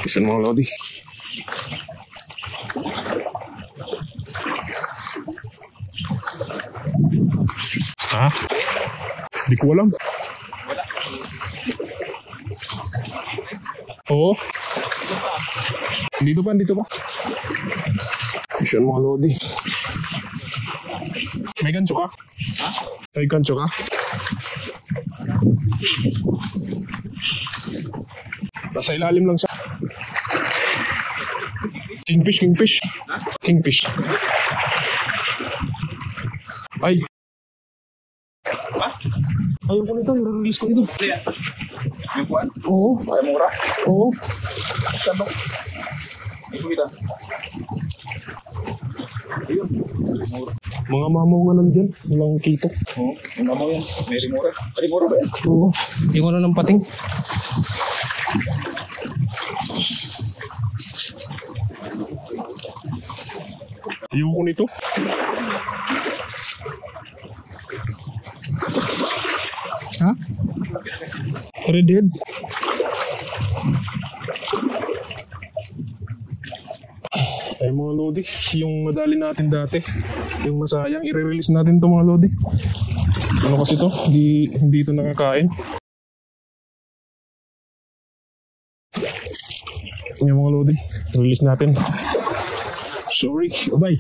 Isan mga lodi. Ha? Di ko alam. Oo. Dito pa. Isan mga lodi. May gancho ka? Ha? May gancho ka? Nasa ilalim lang siya. Kingfish. Ha? Kingfish. Ay. Ha? Ayaw ko nito, i-release ko nito. Yung kuwan? Oo. Ay, mura? Oo. Saan ba? Ito kita. Ayun. Mura. Mga mamaw nga nandyan. Walang kitok. Oo. Yung mamaw yan. May rimura. Rimura ba yan? Oo. Yung ano ng pating. Ayaw ko nito. Ha? Redhead. Ay mga lodi, yung madali natin dati, yung masayang, i-release natin to mga lodi. Ano kasi to? Hindi ito nakakain. Yung mga lodi, release natin. Sorry, bye-bye.